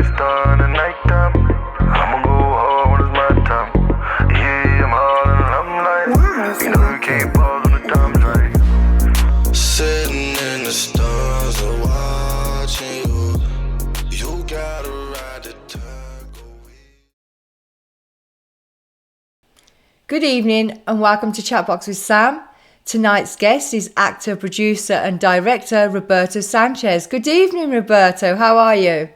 get started in the nighttime. I'ma go hard when it's my time. Yeah, I'm hard and I'm light. You know you can't pause when the time's right. Sitting in the stars are watching you. You gotta ride the tide. Good evening and welcome to Chatbox with Sam. Tonight's guest is actor, producer and director Roberto Sanchez. Good evening, Roberto. How are you?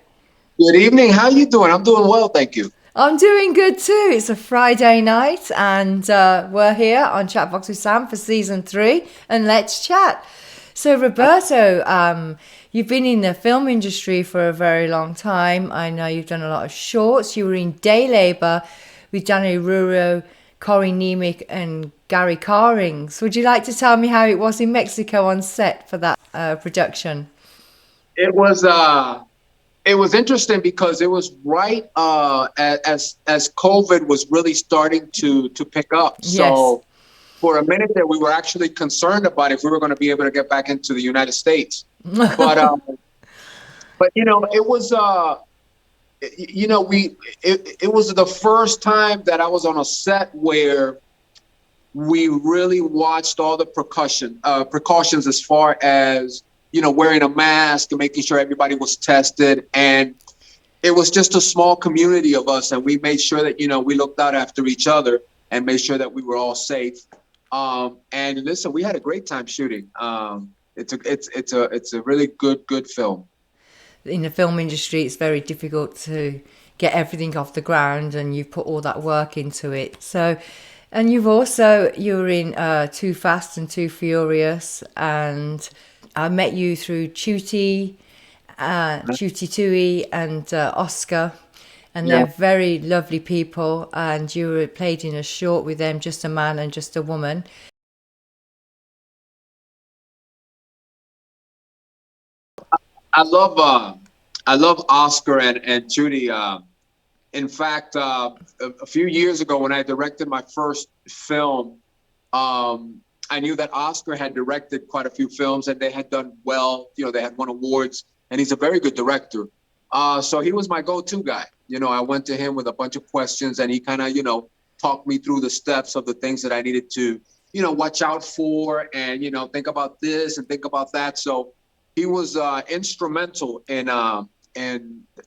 Good evening. How are you doing? I'm doing well, thank you. I'm doing good too. It's a Friday night and we're here on Chatbox with Sam for season 3 and let's chat. So Roberto, you've been in the film industry for a very long time. I know you've done a lot of shorts. You were in Day Labour with Danny Ruro, Corey Nemec and Gary Carrings. Would you like to tell me how it was in Mexico on set for that production? It was interesting because it was right as COVID was really starting to pick up. Yes. So for a minute there, we were actually concerned about if we were going to be able to get back into the United States. But you know, it was it was the first time that I was on a set where we really watched all the precautions as far as, you know, wearing a mask and making sure everybody was tested. And it was just a small community of us. And we made sure that, you know, we looked out after each other and made sure that we were all safe. And listen, we had a great time shooting. It's a really good film. In the film industry, it's very difficult to get everything off the ground and you've put all that work into it. So, and you were in Too Fast and Too Furious, and I met you through Chuti Tui and Oscar, and they're very lovely people, and you were played in a short with them, Just a Man and Just a Woman. I love Oscar and Judy. In fact, a few years ago when I directed my first film, I knew that Oscar had directed quite a few films and they had done well. You know, they had won awards, and he's a very good director. So he was my go-to guy. You know, I went to him with a bunch of questions and he kind of, you know, talked me through the steps of the things that I needed to, you know, watch out for and, you know, think about this and think about that. So he was instrumental in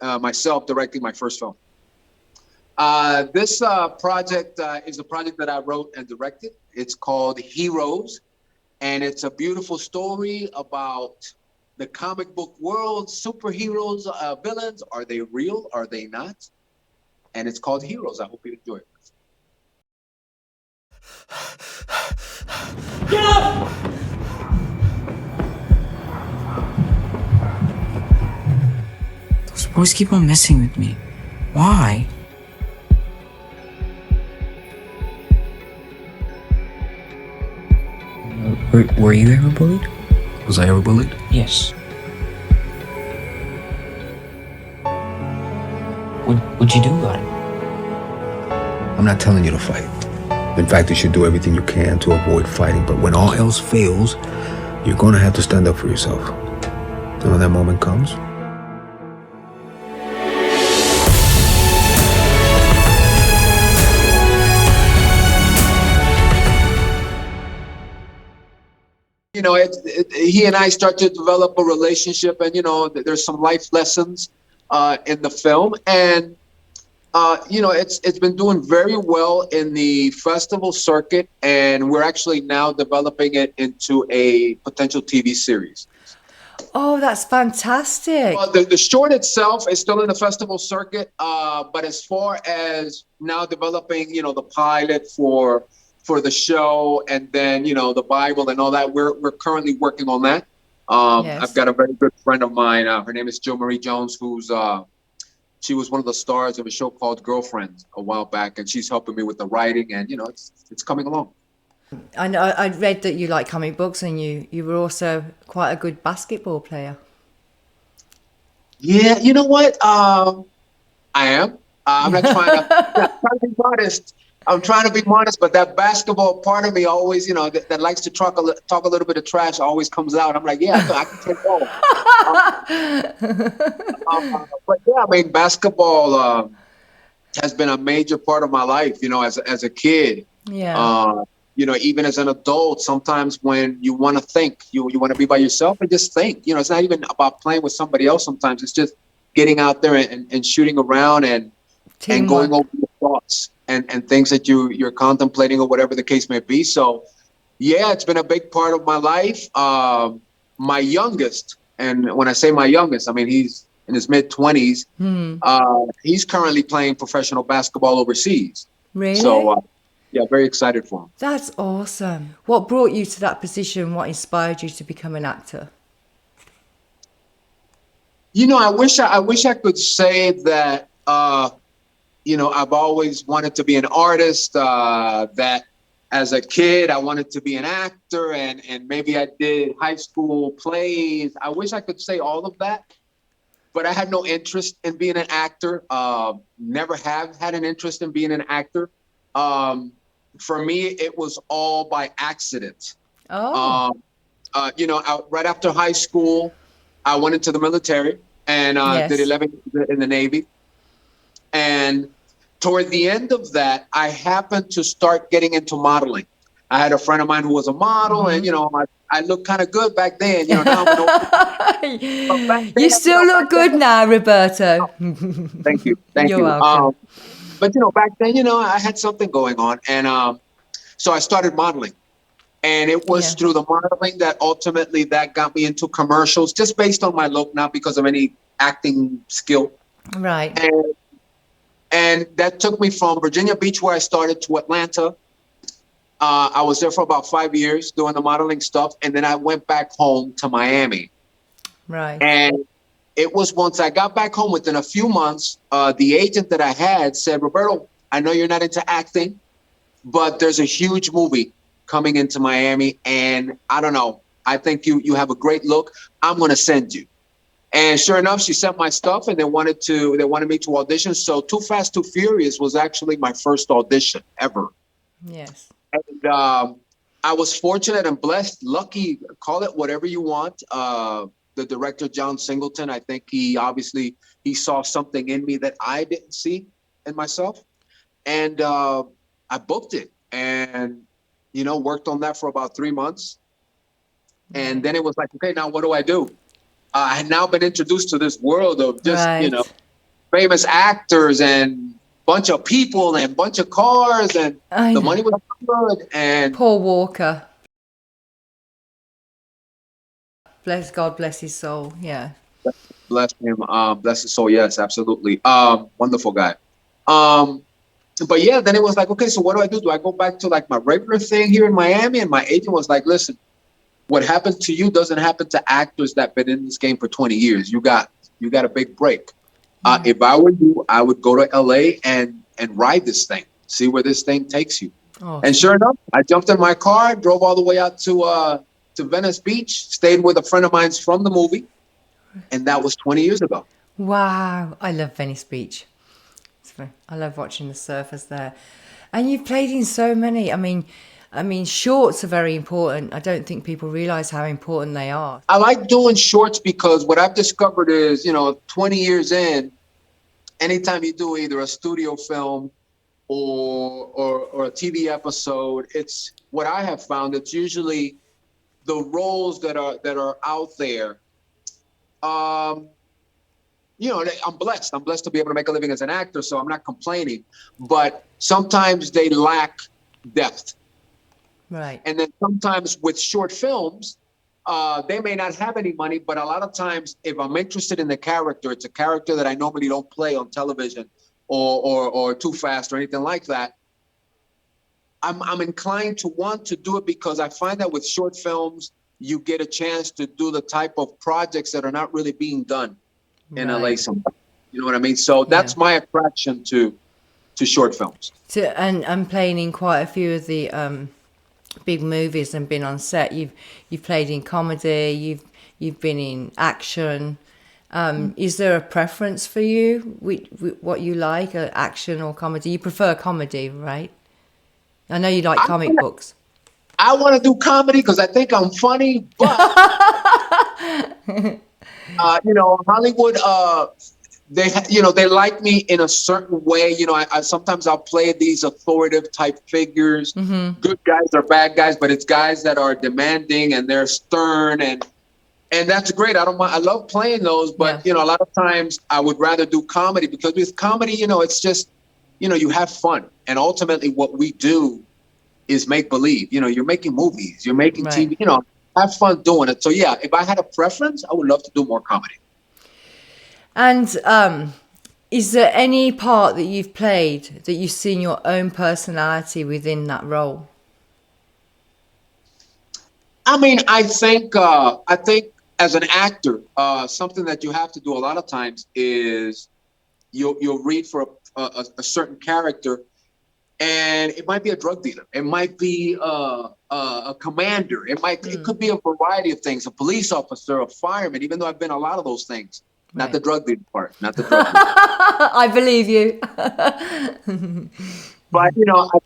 myself directing my first film. This project is a project that I wrote and directed. It's called Heroes, and it's a beautiful story about the comic book world. Superheroes, villains, are they real? Are they not? And it's called Heroes. I hope you enjoy it. Get up! Those boys keep on messing with me. Why? Were you ever bullied? Was I ever bullied? Yes. What'd you do about it? I'm not telling you to fight. In fact, you should do everything you can to avoid fighting. But when all else fails, you're going to have to stand up for yourself. And when that moment comes, you know, he and I start to develop a relationship, and you know, there's some life lessons in the film, and you know, it's been doing very well in the festival circuit, and we're actually now developing it into a potential TV series. Oh, that's fantastic. Well, the short itself is still in the festival circuit, but as far as now developing, you know, the pilot for the show, and then, you know, the Bible and all that, we're currently working on that. Yes. I've got a very good friend of mine. Her name is Jill Marie Jones, who's she was one of the stars of a show called Girlfriend a while back, and she's helping me with the writing, and you know, it's coming along. I know I read that you like comic books, and you were also quite a good basketball player. Yeah, you know what? I am. I'm not trying to be modest, I'm trying to be modest, but that basketball part of me always, that likes to talk a little bit of trash always comes out. I'm like, yeah, I can play ball. But yeah, I mean, basketball has been a major part of my life. As a kid. Yeah. Uh, even as an adult, sometimes when you want to think, you want to be by yourself and just think. It's not even about playing with somebody else. Sometimes it's just getting out there and shooting around and going Teamwork. over your thoughts and things that you're contemplating or whatever the case may be. So yeah, it's been a big part of my life. My youngest, and when I say my youngest, I mean he's in his mid-20s. He's currently playing professional basketball overseas. Really? So yeah, very excited for him. That's awesome. What brought you to that position? What inspired you to become an actor? I wish I could say that. I've always wanted to be an artist. That as a kid, I wanted to be an actor, and maybe I did high school plays. I wish I could say all of that, but I had no interest in being an actor. Never have had an interest in being an actor. For me, it was all by accident. Oh. Right after high school, I went into the military and did Yes. 11 years in the Navy. And toward the end of that, I happened to start getting into modeling. I had a friend of mine who was a model, and I looked kind of good back then. Now I'm an old, back then, You still look good now, Roberto. Thank you, You're welcome. but back then, I had something going on, and so I started modeling, and it was through the modeling that ultimately that got me into commercials, just based on my look, not because of any acting skill. Right. And that took me from Virginia Beach, where I started, to Atlanta. I was there for about 5 years doing the modeling stuff. And then I went back home to Miami. Right. And it was once I got back home, within a few months, the agent that I had said, Roberto, I know you're not into acting, but there's a huge movie coming into Miami. And I don't know, I think you have a great look. I'm going to send you. And sure enough, she sent my stuff, and they wanted me to audition. So Too Fast, Too Furious was actually my first audition ever. Yes. And I was fortunate and blessed, lucky, call it whatever you want. The director, John Singleton, I think he saw something in me that I didn't see in myself. And I booked it and, worked on that for about 3 months. And then it was like, okay, now what do I do? I had now been introduced to this world of just, famous actors and bunch of people and bunch of cars, and the money was good. And Paul Walker. God bless his soul. Yeah. bless him, bless his soul. Yes, absolutely. Wonderful guy. But yeah, then it was like, okay, so what do I do? Do I go back to like my regular thing here in Miami? And my agent was like, listen, what happened to you doesn't happen to actors that been in this game for 20 years. You got a big break. If I were you, I would go to LA and ride this thing, see where this thing takes you. Awesome. And sure enough, I jumped in my car, drove all the way out to Venice Beach, stayed with a friend of mine's from the movie, and that was 20 years ago. Wow. I love Venice Beach. I love watching the surfers there. And you've played in so many. I mean, shorts are very important. I don't think people realize how important they are. I like doing shorts because what I've discovered is, 20 years in, anytime you do either a studio film or a TV episode, it's what I have found. It's usually the roles that are out there. I'm blessed. I'm blessed to be able to make a living as an actor, so I'm not complaining. But sometimes they lack depth. Right. And then sometimes with short films, they may not have any money, but a lot of times if I'm interested in the character, it's a character that I normally don't play on television or Too Fast or anything like that. I'm inclined to want to do it because I find that with short films, you get a chance to do the type of projects that are not really being done in LA sometimes. You know what I mean? So that's my attraction to short films. And playing in quite a few of the big movies and been on set. You've played in comedy. You've been in action. Is there a preference for you? What you like, action or comedy? You prefer comedy, right? I know you like comic books. I want to do comedy because I think I'm funny, but Hollywood, they like me in a certain way. I sometimes I'll play these authoritative type figures, good guys or bad guys, but it's guys that are demanding and they're stern, and that's great. I don't mind. I love playing those, but a lot of times I would rather do comedy because with comedy, it's just, you have fun, and ultimately what we do is make believe. You're making movies, you're making TV. Have fun doing it. So yeah, if I had a preference, I would love to do more comedy. And is there any part that you've played that you've seen your own personality within that role? I mean, I think as an actor, something that you have to do a lot of times is you'll read for a certain character, and it might be a drug dealer, it might be a commander, it could be a variety of things, a police officer, a fireman. Even though I've been a lot of those things. Not the drug dealer part. Not the drug dealer. I believe you. But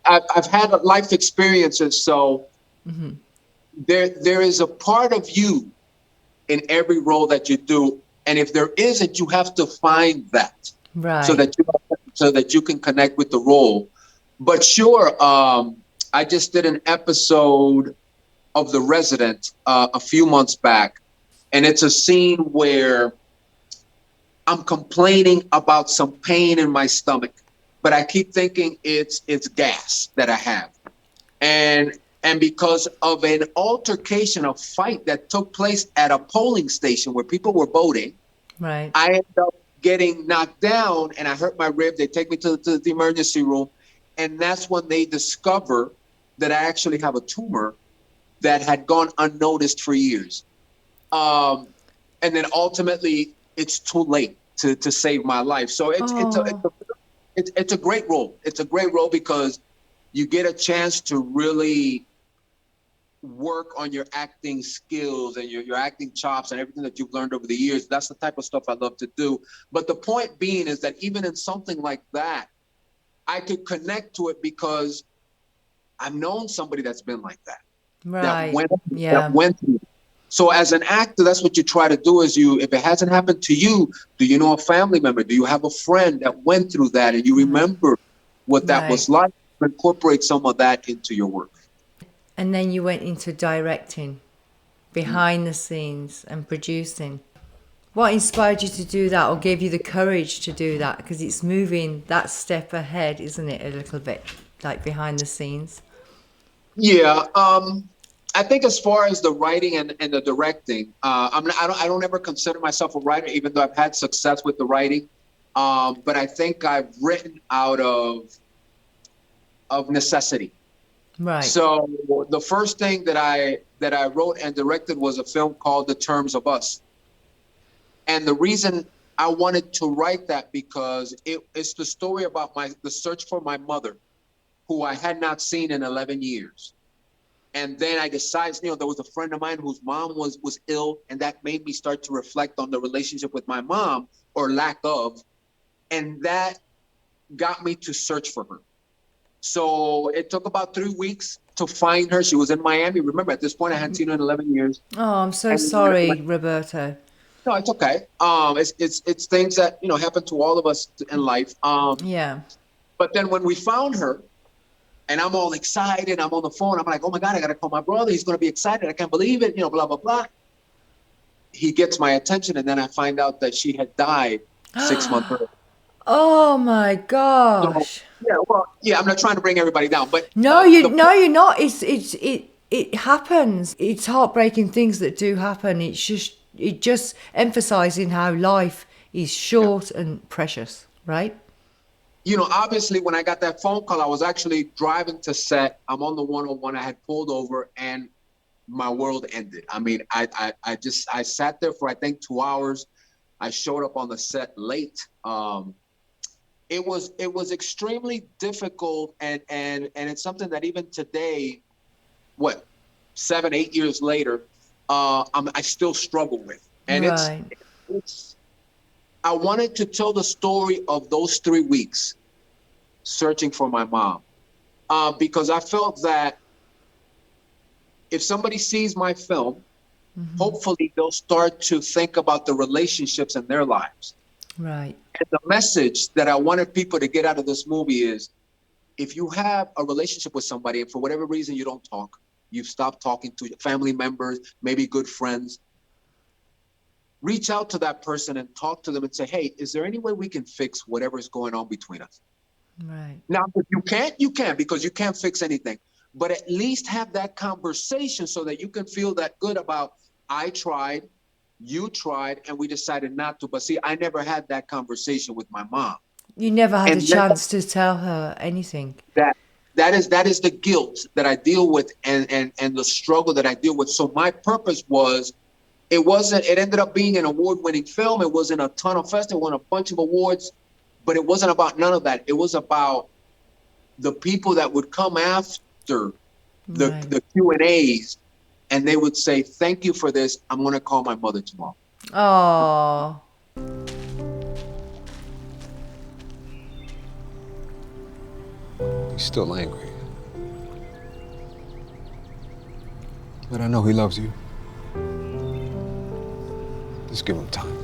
I've had life experiences, so there is a part of you in every role that you do, and if there isn't, you have to find that, right? So that you can connect with the role. But sure, I just did an episode of The Resident a few months back, and it's a scene where I'm complaining about some pain in my stomach, but I keep thinking it's gas that I have. And because of an altercation, a fight that took place at a polling station where people were voting, right, I ended up getting knocked down and I hurt my rib. They take me to the emergency room. And that's when they discover that I actually have a tumor that had gone unnoticed for years. And then ultimately, it's too late to save my life. So it's a great role. It's a great role because you get a chance to really work on your acting skills and your acting chops and everything that you've learned over the years. That's the type of stuff I love to do. But the point being is that even in something like that, I could connect to it because I've known somebody that's been like that. Right. That went through. So as an actor, that's what you try to do is if it hasn't happened to you, do you know a family member? Do you have a friend that went through that and you remember what that was like? Incorporate some of that into your work. And then you went into directing, behind the scenes and producing. What inspired you to do that or gave you the courage to do that? Because it's moving that step ahead, isn't it, a little bit, like behind the scenes? Yeah. I think as far as the writing and the directing, I don't ever consider myself a writer, even though I've had success with the writing. But I think I've written out of necessity. Right. So the first thing that I wrote and directed was a film called The Terms of Us. And the reason I wanted to write that because it's the story about the search for my mother, who I had not seen in 11 years. And then I decided, there was a friend of mine whose mom was ill, and that made me start to reflect on the relationship with my mom, or lack of, and that got me to search for her. So it took about 3 weeks to find her. She was in Miami. Remember, at this point, I hadn't seen her in 11 years. Oh, I'm so sorry, Roberto. No, it's okay. It's things that, happen to all of us in life. Yeah. But then when we found her, and I'm all excited, I'm on the phone, I'm like, oh my God, I got to call my brother. He's going to be excited. I can't believe it, blah, blah, blah. He gets my attention, and then I find out that she had died 6 months earlier. Oh my gosh. So, I'm not trying to bring everybody down, but you're not. It happens. It's heartbreaking things that do happen. It just emphasizing how life is short and precious, right? Obviously, when I got that phone call, I was actually driving to set. I'm on the 101. I had pulled over, and my world ended. I mean, I sat there for, I think, 2 hours. I showed up on the set late. It was extremely difficult, and it's something that even today, 7, 8 years later, I still struggle with. And it's I wanted to tell the story of those 3 weeks searching for my mom. because I felt that if somebody sees my film, hopefully they'll start to think about the relationships in their lives. Right. And the message that I wanted people to get out of this movie is, if you have a relationship with somebody and for whatever reason you don't talk, you've stopped talking to your family members, maybe good friends, reach out to that person and talk to them and say, hey, is there any way we can fix whatever's going on between us? Right. Now, if you can't, you can't, because you can't fix anything. But at least have that conversation so that you can feel that good about, I tried, you tried, and we decided not to. But see, I never had that conversation with my mom. You never had And a chance to tell her anything. That is the guilt that I deal with, and the struggle that I deal with. So my purpose was, it ended up being an award-winning film. It was in a ton of festivals, won a bunch of awards, but it wasn't about none of that. It was about the people that would come after the Q&As, and they would say, thank you for this. I'm going to call my mother tomorrow. Oh. He's still angry. But I know he loves you. Just give him time.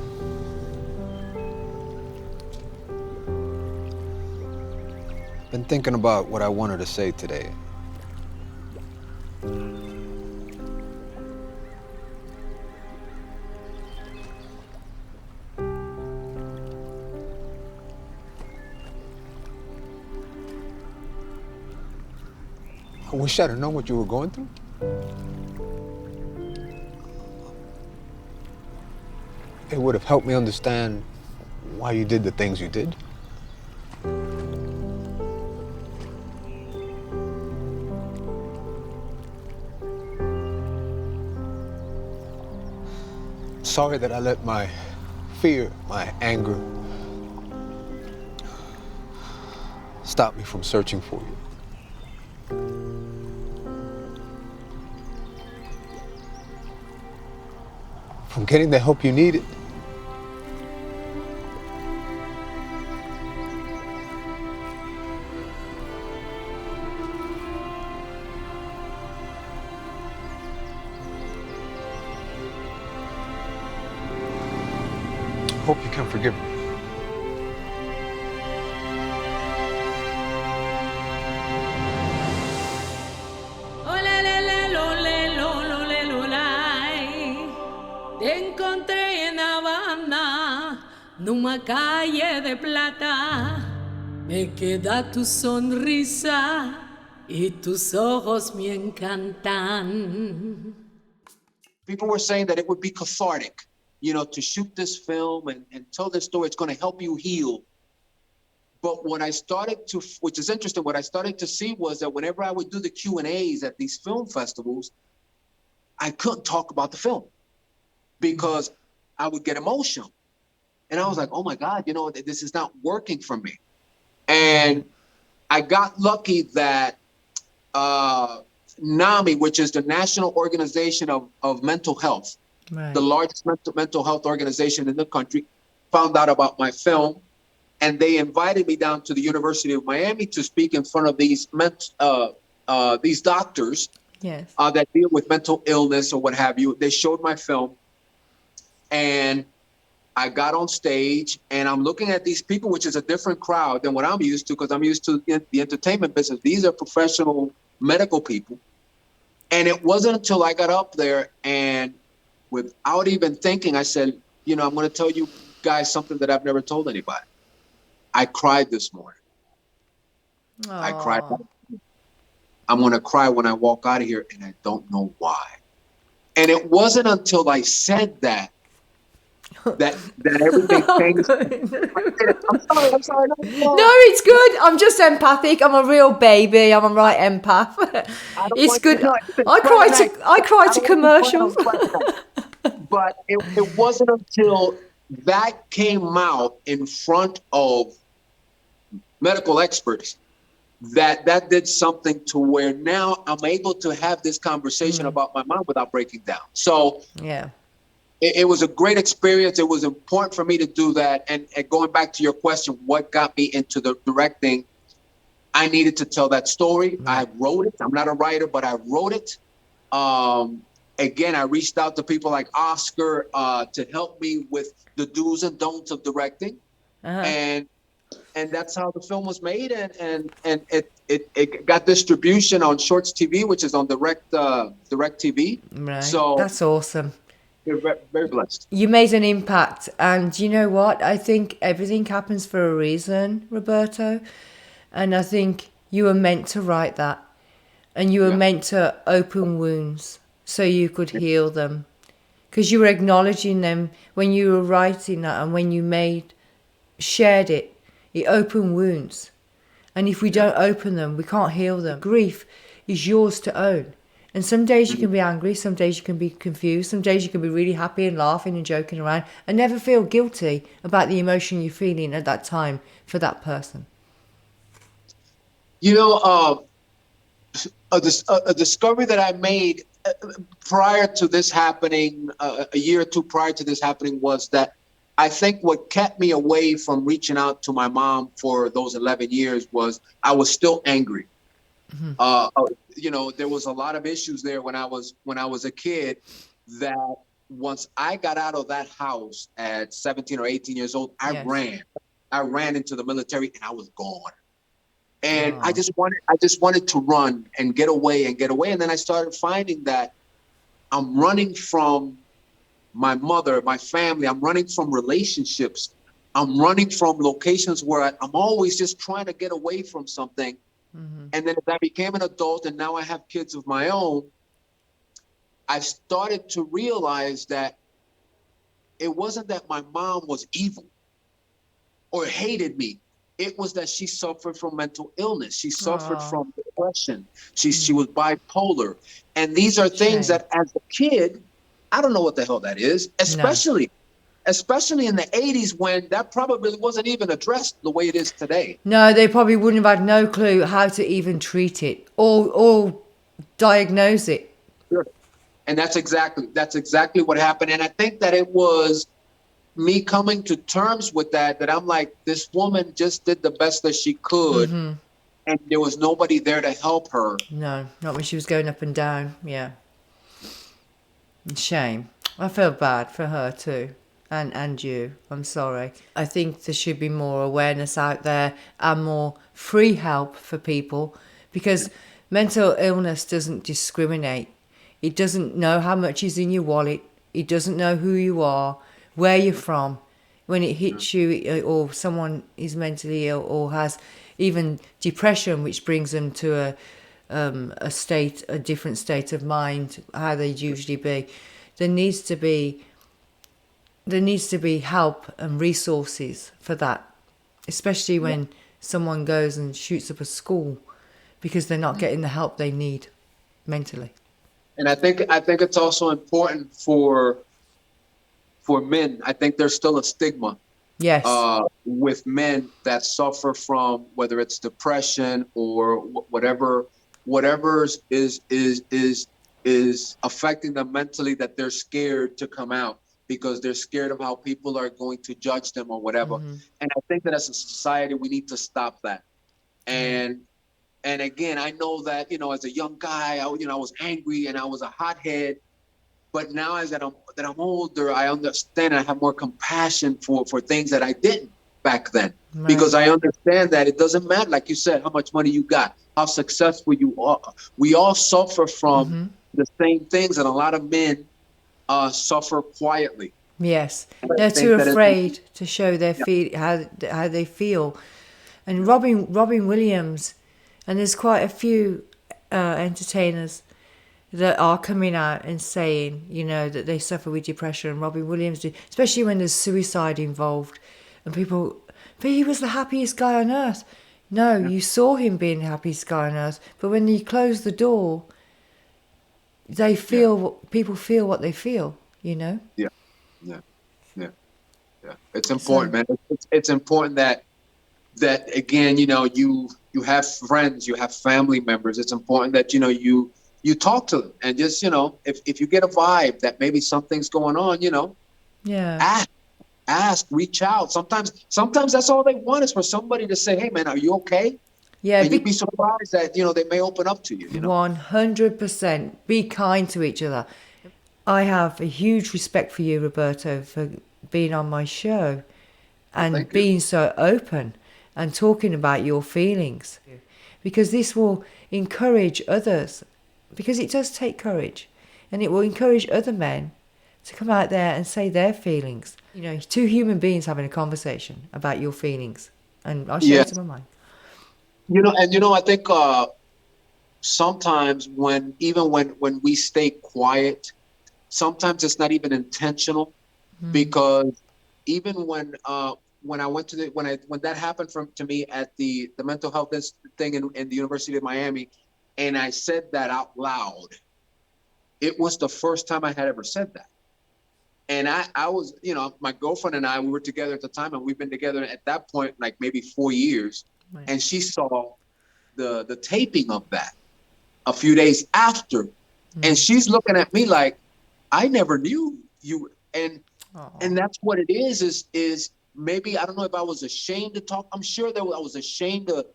Been thinking about what I wanted to say today. I wish I'd have known what you were going through. It would have helped me understand why you did the things you did. Sorry that I let my fear, my anger, stop me from searching for you. From getting the help you needed. Hope you can forgive me. Te encontré en Habana, numa calle de plata. Me queda tu sonrisa y tus ojos me encantan. People were saying that it would be cathartic, to shoot this film and tell this story. It's going to help you heal. But what I started to, which is interesting, what I started to see was that whenever I would do the Q&As at these film festivals, I couldn't talk about the film because I would get emotional. And I was like, oh my God, this is not working for me. And I got lucky that NAMI, which is the National Organization of Mental Health, Right. the largest mental health organization in the country, found out about my film. And they invited me down to the University of Miami to speak in front of these doctors Yes. that deal with mental illness or what have you. They showed my film, and I got on stage, and I'm looking at these people, which is a different crowd than what I'm used to, because I'm used to the entertainment business. These are professional medical people. And it wasn't until I got up there and without even thinking, I said, I'm going to tell you guys something that I've never told anybody. I cried this morning. Aww. I cried. I'm going to cry when I walk out of here, and I don't know why. And it wasn't until I said that everything changed. I'm sorry. No, it's good. I'm just empathic. I'm a real baby. I'm a right empath. It's good. I cry to commercials. But it wasn't until that came out in front of medical experts that did something to where now I'm able to have this conversation about my mom without breaking down. So yeah, it was a great experience. It was important for me to do that. And going back to your question, what got me into the directing? I needed to tell that story. I wrote it. I'm not a writer, but I wrote it. Again, I reached out to people like Oscar to help me with the do's and don'ts of directing, and that's how the film was made, and it got distribution on Shorts TV, which is on Direct TV. Right. So That's awesome. we're very blessed. You made an impact, and you know what? I think everything happens for a reason, Roberto. And I think you were meant to write that, and you were meant to open wounds so you could heal them, because you were acknowledging them when you were writing that, and when you shared it, it opened wounds. And if we don't open them, we can't heal them. Grief is yours to own. And some days you can be angry, some days you can be confused, some days you can be really happy and laughing and joking around, and never feel guilty about the emotion you're feeling at that time for that person. You know, a discovery that I made prior to this happening, a year or two prior to this happening, was that I think what kept me away from reaching out to my mom for those 11 years was I was still angry. You know, there was a lot of issues there when I was a kid, that once I got out of that house at 17 or 18 years old, I ran into the military, and I was gone. And I just wanted to run and get away. And then I started finding that I'm running from my mother, my family. I'm running from relationships. I'm running from locations where I'm always just trying to get away from something. And then as I became an adult, and now I have kids of my own, I started to realize that it wasn't that my mom was evil or hated me. It was that she suffered from mental illness. She suffered from depression. She was bipolar. And these are things that as a kid, I don't know what the hell that is, especially in the 80s, when that probably wasn't even addressed the way it is today. No, they probably wouldn't have had no clue how to even treat it or diagnose it. Sure. And that's exactly what happened. And I think that it was me coming to terms with that I'm like, this woman just did the best that she could, and there was nobody there to help her. No, not when she was going up and down. Yeah. Shame. I feel bad for her too. And you. I'm sorry. I think there should be more awareness out there and more free help for people, because mental illness doesn't discriminate. It doesn't know how much is in your wallet. It doesn't know who you are, where you're from. When it hits you, or someone is mentally ill or has even depression, which brings them to a different state of mind, how they'd usually be, there needs to be help and resources for that, especially when someone goes and shoots up a school because they're not getting the help they need mentally. And I think it's also important for men. I think there's still a stigma with men that suffer from, whether it's depression or whatever is affecting them mentally, that they're scared to come out because they're scared of how people are going to judge them or whatever. And I think that as a society, we need to stop that. And again, I know that, as a young guy, I was angry and I was a hothead. But now as that I'm older, I understand, and I have more compassion for things that I didn't back then. Right. Because I understand that it doesn't matter, like you said, how much money you got, how successful you are. We all suffer from the same things, and a lot of men suffer quietly. Yes, they're too afraid to show their how they feel. And Robin Williams, and there's quite a few entertainers that are coming out and saying, that they suffer with depression. And Robin Williams did, especially when there's suicide involved, and people, but he was the happiest guy on earth. No, you saw him being the happiest guy on earth, but when you close the door, they feel people feel what they feel. Yeah. It's important, man. It's important that again, you have friends, you have family members. It's important that you talk to them, and just if you get a vibe that maybe something's going on, ask, reach out. Sometimes that's all they want, is for somebody to say, "Hey, man, are you okay?" Yeah, and you'd be surprised that they may open up to you. 100%. Be kind to each other. I have a huge respect for you, Roberto, for being on my show and thank you. being so open and talking about your feelings, because this will encourage others, because it does take courage, and it will encourage other men to come out there and say their feelings. Two human beings having a conversation about your feelings, and I'll share it in my mind. I think sometimes when we stay quiet, sometimes it's not even intentional, because even when I went to when that happened to me at the mental health thing in the University of Miami, and I said that out loud, it was the first time I had ever said that. And I was, my girlfriend and I, we were together at the time, and we've been together at that point like maybe 4 years. Right. And she saw the taping of that a few days after, and she's looking at me like, I never knew you. And that's what it is maybe, I don't know if I was ashamed to talk. I'm sure that I was ashamed to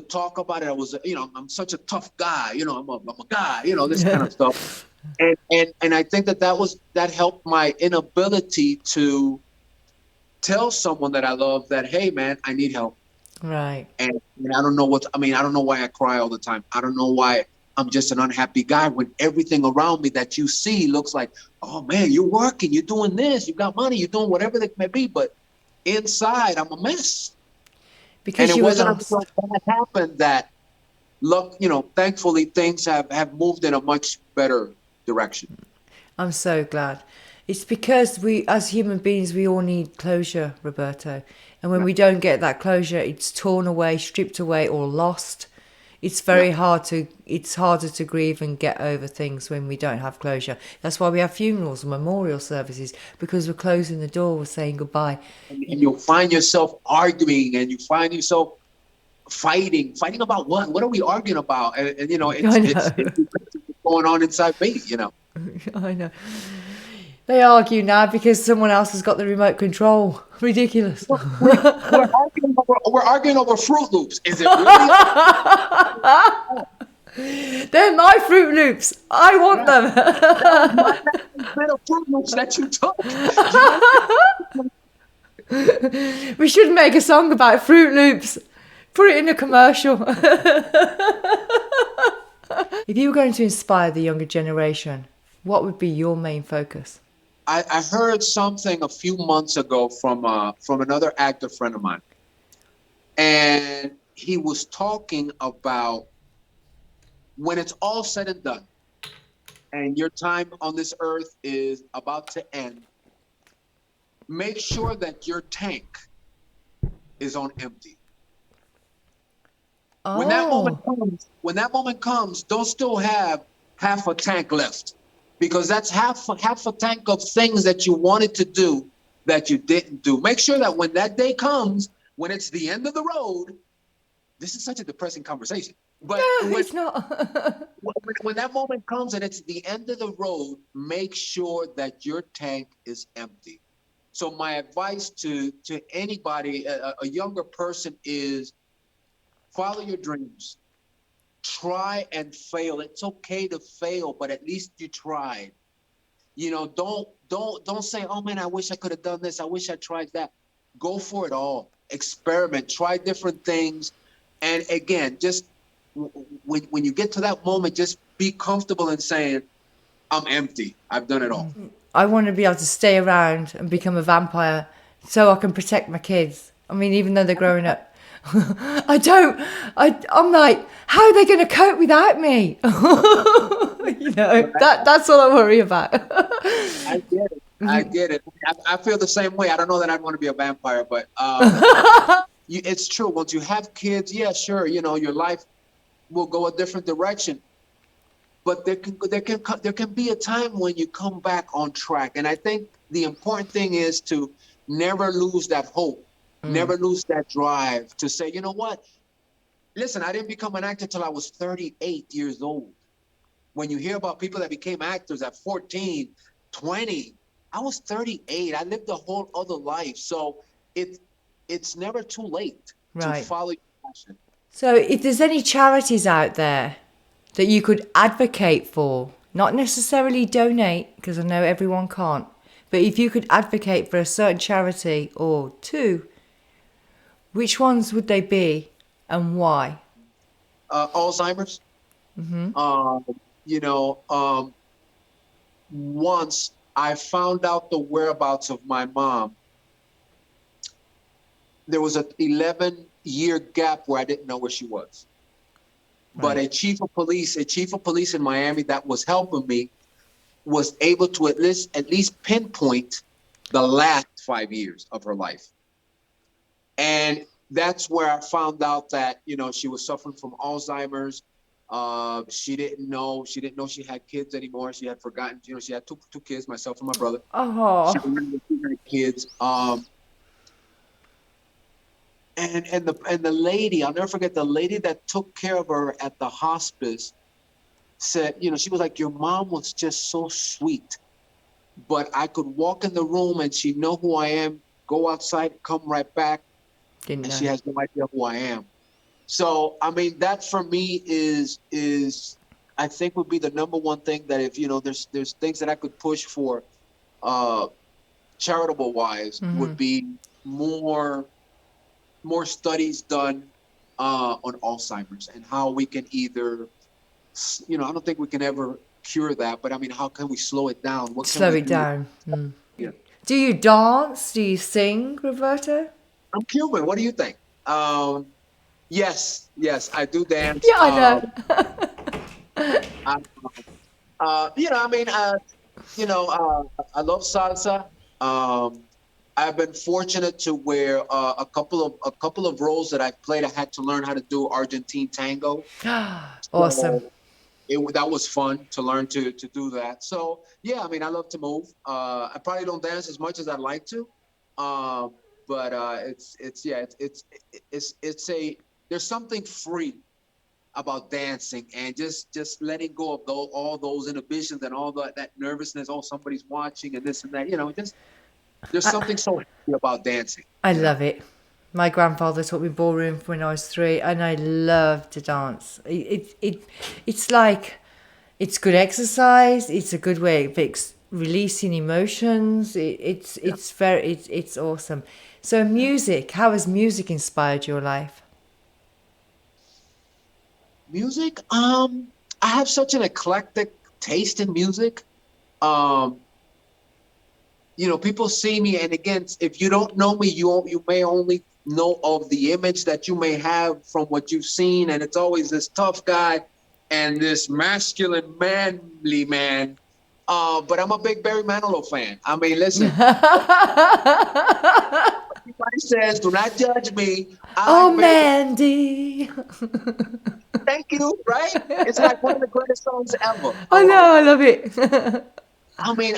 talk about it. I was, I'm such a tough guy, I'm a guy, this kind of stuff. And I think that helped my inability to tell someone that I love that, hey man, I need help. Right. And I don't know I don't know why I cry all the time. I don't know why I'm just an unhappy guy when everything around me that you see looks like, oh man, you're working, you're doing this, you got money, you're doing whatever it may be, but inside I'm a mess. Because and you it wasn't were lost. until that happened that thankfully things have moved in a much better direction. I'm so glad. It's because we, as human beings, we all need closure, Roberto. And when we don't get that closure, it's torn away, stripped away, or lost. It's it's harder to grieve and get over things when we don't have closure. That's why we have funerals and memorial services, because we're closing the door, we're saying goodbye. And you'll find yourself arguing, and you find yourself fighting about what? What are we arguing about? And it's going on inside me, I know. They argue now because someone else has got the remote control. Ridiculous. We're arguing over Fruit Loops. Is it really? They're my Fruit Loops. I want them. Little Fruit Loops that you took. We should make a song about Fruit Loops. Put it in a commercial. If you were going to inspire the younger generation, what would be your main focus? I heard something a few months ago from another actor friend of mine, and he was talking about when it's all said and done, and your time on this earth is about to end. Make sure that your tank is on empty. Oh. When that moment comes, don't still have half a tank left, because that's half a tank of things that you wanted to do that you didn't do. Make sure that when that day comes, when it's the end of the road, this is such a depressing conversation. But no, it's not. when that moment comes and it's the end of the road, make sure that your tank is empty. So my advice to anybody, a younger person, is follow your dreams. Try and fail. It's okay to fail, but at least you tried. Don't say, oh man, I wish I could have done this. I wish I tried that. Go for it all. Experiment. Try different things. And again, just when you get to that moment, just be comfortable in saying, I'm empty. I've done it all. I want to be able to stay around and become a vampire so I can protect my kids. I mean, even though they're growing up. I'm like, how are they going to cope without me? That's all I worry about. I get it. I feel the same way. I don't know that I'd want to be a vampire, but it's true. Once you have kids, yeah, sure, your life will go a different direction. But there can be a time when you come back on track. And I think the important thing is to never lose that hope. Never lose that drive to say, you know what? Listen, I didn't become an actor till I was 38 years old. When you hear about people that became actors at 14, 20, I was 38. I lived a whole other life. So it's never too late to follow your passion. So if there's any charities out there that you could advocate for, not necessarily donate, because I know everyone can't, but if you could advocate for a certain charity or two, which ones would they be and why? Alzheimer's. You know, once I found out the whereabouts of my mom, there was an 11-year gap where I didn't know where she was. But a chief of police in Miami that was helping me was able to at least pinpoint the last 5 years of her life. And that's where I found out that, you know, she was suffering from Alzheimer's. She didn't know she had kids anymore. She had forgotten, you know, she had two kids, myself and my brother. Oh, She remembered she had kids. And the lady, I'll never forget, the lady that took care of her at the hospice said, you know, she was like, your mom was just so sweet, but I could walk in the room and she'd know who I am, go outside, come right back, didn't and know. she has no idea who I am. So, I mean, that for me is I think would be the number one thing that if, you know, there's things that I could push for, charitable wise, would be more studies done on Alzheimer's and how we can either, you know, I don't think we can ever cure that, but I mean, how can we slow it down? What can Slow we it do? down. Yeah. Do you dance? Do you sing, Roberto? I'm Cuban. What do you think? Yes, I do dance. Yeah, I know. You know, I mean, you know, I love salsa. I've been fortunate to where a couple of roles that I've played, I had to learn how to do Argentine tango. Awesome. So that was fun to learn to do that. So yeah, I mean, I love to move. I probably don't dance as much as I'd like to, but it's a there's something free about dancing and just letting go of all those inhibitions and all that nervousness. Oh, somebody's watching and this and that. You know, just there's something so happy about dancing. I love it. My grandfather taught me ballroom when I was 3, and I love to dance. It's like, it's good exercise. It's a good way of releasing emotions. It's awesome. So music, how has music inspired your life? Music, I have such an eclectic taste in music. You know, people see me, and again, if you don't know me, you may only know of the image that you may have from what you've seen, and it's always this tough guy and this masculine, manly man. But I'm a big Barry Manilow fan. I mean, listen. Everybody says, "Do not judge me." Oh, Mandy. Thank you. Right? It's like one of the greatest songs ever. I know, I love it. I mean,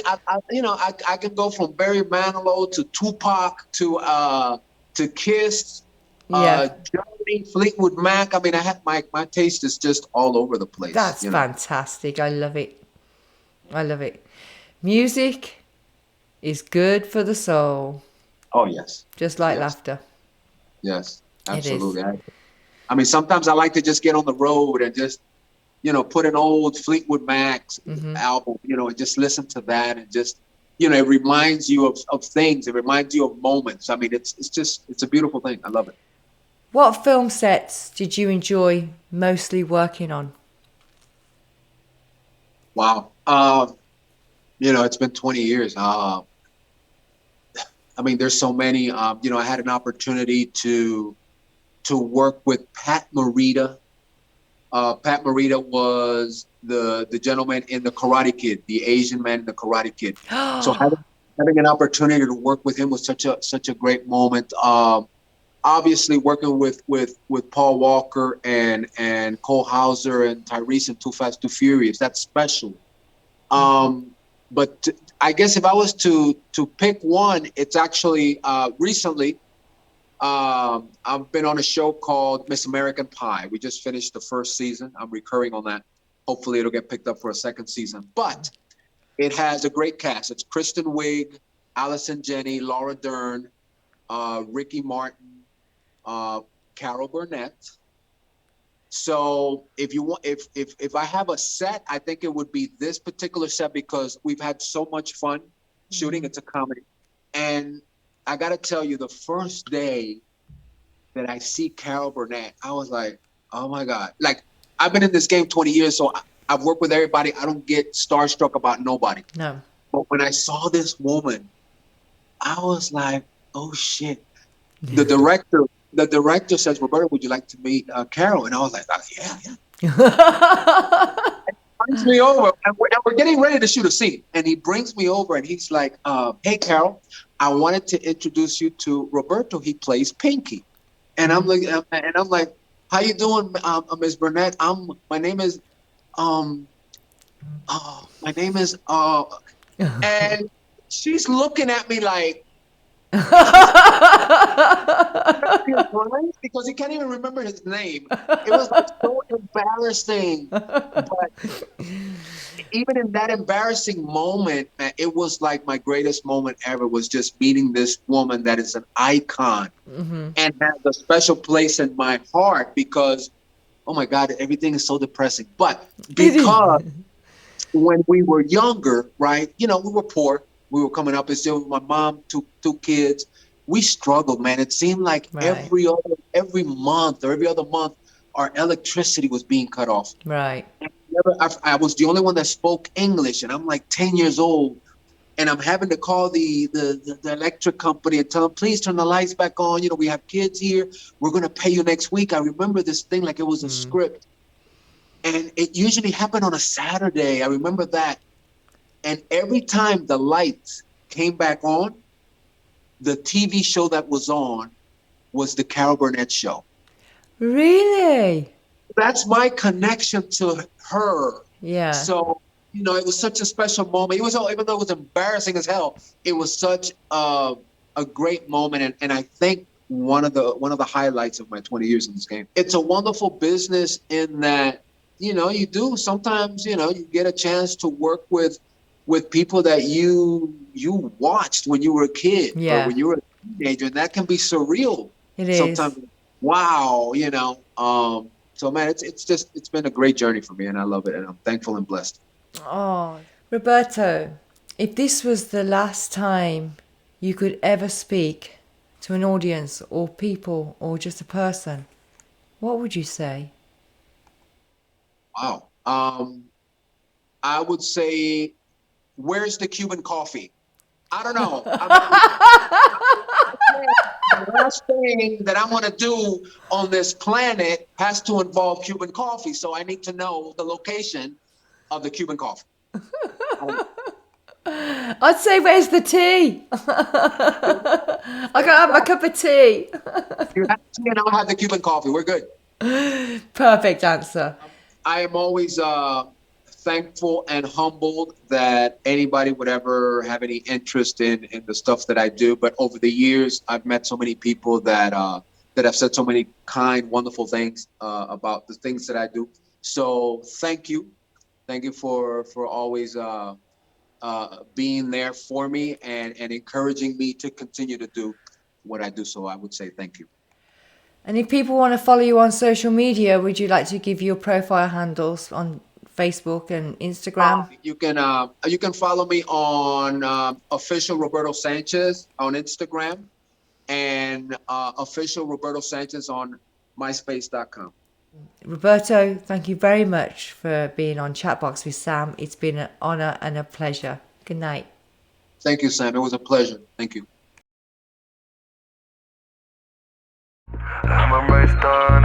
you know, I can go from Barry Manilow to Tupac to Kiss, Yeah. Journey, Fleetwood Mac. I mean, I have my taste is just all over the place. That's you know? fantastic. I love it. I love it. Music is good for the soul, Oh yes, just like Yes. laughter. yes, It is. absolutely. I mean, sometimes I like to just get on the road and just, you know, put an old Fleetwood Mac album, you know, and just listen to that and just, you know, it reminds you of things. It reminds you of moments. I mean, it's a beautiful thing. I love it. What film sets did you enjoy mostly working on? Wow. You know, it's been 20 years. I mean, there's so many. You know, I had an opportunity to work with Pat Morita. Pat Morita was the gentleman in the Karate Kid, the Asian man in the Karate Kid. So having an opportunity to work with him was such a great moment. Obviously, working with Paul Walker and Cole Hauser and Tyrese and Too Fast, Too Furious, that's special. But I guess if I was to pick one, it's actually recently. I've been on a show called Miss American Pie. We just finished the first season. I'm recurring on that. Hopefully it'll get picked up for a second season. But it has a great cast. It's Kristen Wiig, Allison Janney, Laura Dern, Ricky Martin, Carol Burnett, So if you want, if I have a set, I think it would be this particular set because we've had so much fun shooting. It's a comedy, and I got to tell you, the first day that I see Carol Burnett, I was like, oh my God! Like I've been in this game 20 years, so I've worked with everybody. I don't get starstruck about nobody. No. But when I saw this woman, I was like, oh shit. The director says, Roberto, would you like to meet Carol? And I was like, oh, yeah. Brings me over, and we're getting ready to shoot a scene. And he brings me over, and he's like, hey, Carol, I wanted to introduce you to Roberto. He plays Pinky. And I'm like, how you doing, Ms. Burnett? My name is, and she's looking at me like, because he can't even remember his name. It was like so embarrassing. But even in that embarrassing moment, man, it was like my greatest moment ever was just meeting this woman that is an icon and has a special place in my heart because, oh my God, everything is so depressing. But because when we were younger, right, we were poor. We were coming up and still with my mom, two kids. We struggled, man. It seemed like every month or every other month, our electricity was being cut off. Right. I was the only one that spoke English, and I'm like 10 years old, and I'm having to call the electric company and tell them, please turn the lights back on. We have kids here. We're going to pay you next week. I remember this thing like it was a script. And it usually happened on a Saturday. I remember that. And every time the lights came back on, the TV show that was on was the Carol Burnett show. Really? That's my connection to her. Yeah. So, it was such a special moment. Even though it was embarrassing as hell, it was such a great moment. And I think one of the highlights of my 20 years in this game. It's a wonderful business in that, you do sometimes, you get a chance to work with people that you watched when you were a kid or when you were a teenager, and that can be surreal. It is. Sometimes, wow, so man, it's been a great journey for me, and I love it, and I'm thankful and blessed. Oh, Roberto, if this was the last time you could ever speak to an audience or people or just a person, what would you say? Wow. I would say, where's the Cuban coffee? I don't know. The last thing that I'm going to do on this planet has to involve Cuban coffee. So I need to know the location of the Cuban coffee. I'd say, where's the tea? I gotta have my cup of tea. You have tea and I'll have the Cuban coffee. We're good. Perfect answer. I am always thankful and humbled that anybody would ever have any interest in the stuff that I do. But over the years, I've met so many people that have said so many kind, wonderful things about the things that I do. So thank you for always being there for me and encouraging me to continue to do what I do. So I would say thank you. And if people want to follow you on social media, would you like to give your profile handles on Facebook and Instagram? You can follow me on official Roberto Sanchez on Instagram and official Roberto Sanchez on myspace.com. Roberto, thank you very much for being on Chatbox with Sam. It's been an honor and a pleasure. Good night. Thank you, Sam. It was a pleasure. Thank you. I'm a bright star.